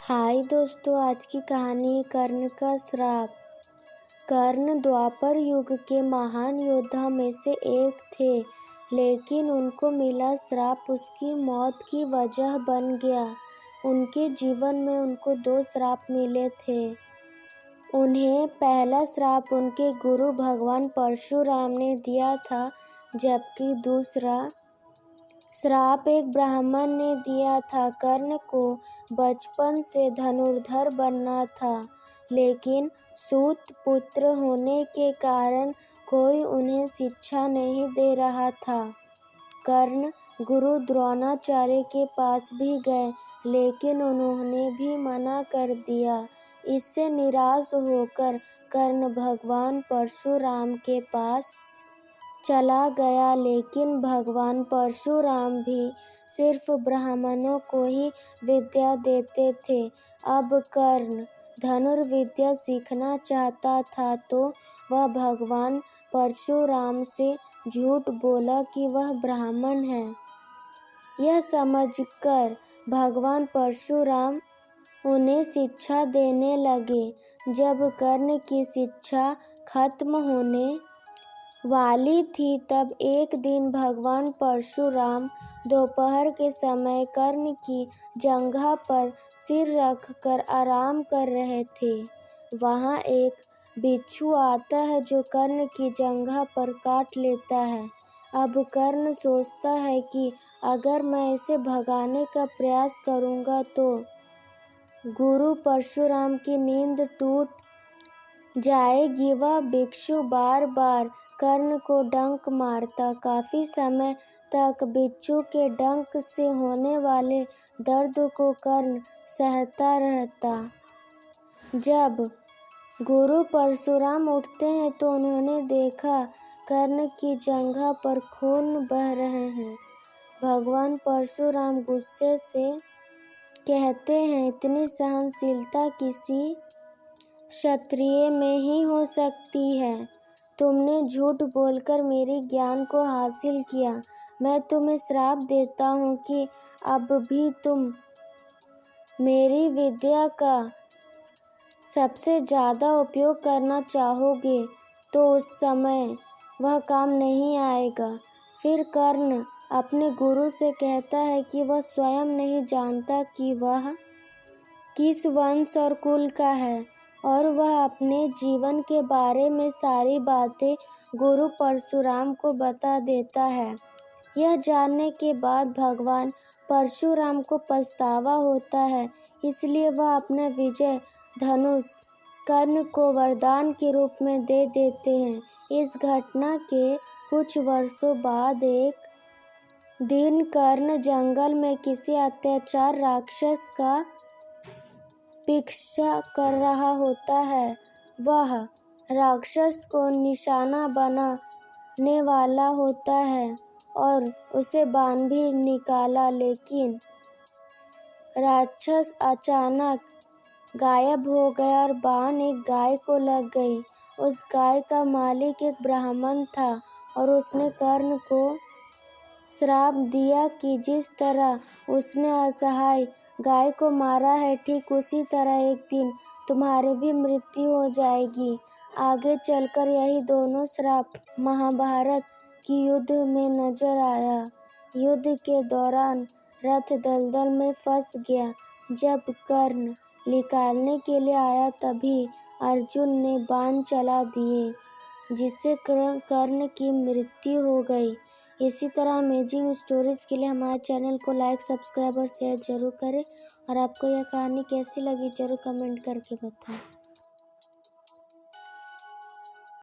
हाय दोस्तों, आज की कहानी है कर्ण का श्राप। कर्ण द्वापर युग के महान योद्धा में से एक थे, लेकिन उनको मिला श्राप उसकी मौत की वजह बन गया। उनके जीवन में उनको 2 श्राप मिले थे। उन्हें पहला श्राप उनके गुरु भगवान परशुराम ने दिया था, जबकि दूसरा श्राप एक ब्राह्मण ने दिया था। कर्ण को बचपन से धनुर्धर बनना था, लेकिन सूत पुत्र होने के कारण कोई उन्हें शिक्षा नहीं दे रहा था। कर्ण गुरु द्रोणाचार्य के पास भी गए, लेकिन उन्होंने भी मना कर दिया। इससे निराश होकर कर्ण भगवान परशुराम के पास चला गया, लेकिन भगवान परशुराम भी सिर्फ ब्राह्मणों को ही विद्या देते थे। अब कर्ण धनुर्विद्या सीखना चाहता था, तो वह भगवान परशुराम से झूठ बोला कि वह ब्राह्मण है। यह समझकर भगवान परशुराम उन्हें शिक्षा देने लगे। जब कर्ण की शिक्षा खत्म होने वाली थी, तब एक दिन भगवान परशुराम दोपहर के समय कर्ण की जंघा पर सिर रखकर आराम कर रहे थे। वहां एक बिच्छू आता है जो कर्ण की जंघा पर काट लेता है। अब कर्ण सोचता है कि अगर मैं इसे भगाने का प्रयास करूंगा तो गुरु परशुराम की नींद टूट जाएगी। वह बिच्छू बार बार कर्ण को डंक मारता। काफी समय तक बिच्छू के डंक से होने वाले दर्द को कर्ण सहता रहता। जब गुरु परशुराम उठते हैं तो उन्होंने देखा कर्ण की जंघा पर खून बह रहे हैं। भगवान परशुराम गुस्से से कहते हैं, इतनी सहनशीलता किसी क्षत्रिय में ही हो सकती है। तुमने झूठ बोलकर मेरे ज्ञान को हासिल किया। मैं तुम्हें श्राप देता हूँ कि अब भी तुम मेरी विद्या का सबसे ज़्यादा उपयोग करना चाहोगे तो उस समय वह काम नहीं आएगा। फिर कर्ण अपने गुरु से कहता है कि वह स्वयं नहीं जानता कि वह किस वंश और कुल का है, और वह अपने जीवन के बारे में सारी बातें गुरु परशुराम को बता देता है। यह जानने के बाद भगवान परशुराम को पछतावा होता है, इसलिए वह अपना विजय धनुष कर्ण को वरदान के रूप में दे देते हैं। इस घटना के कुछ वर्षों बाद एक दिन कर्ण जंगल में किसी अत्याचार राक्षस का पीछा कर रहा होता है। वह राक्षस को निशाना बनाने वाला होता है और उसे बाण भी निकाला, लेकिन राक्षस अचानक गायब हो गया और बाण एक गाय को लग गई। उस गाय का मालिक एक ब्राह्मण था और उसने कर्ण को श्राप दिया कि जिस तरह उसने असहाय गाय को मारा है, ठीक उसी तरह एक दिन तुम्हारी भी मृत्यु हो जाएगी। आगे चलकर यही दोनों श्राप महाभारत की युद्ध में नजर आया। युद्ध के दौरान रथ दलदल में फंस गया। जब कर्ण निकालने के लिए आया, तभी अर्जुन ने बाण चला दिए, जिससे कर्ण की मृत्यु हो गई। इसी तरह अमेजिंग स्टोरीज के लिए हमारे चैनल को लाइक, सब्सक्राइब और शेयर जरूर करें। और आपको यह कहानी कैसी लगी जरूर कमेंट करके बताएं।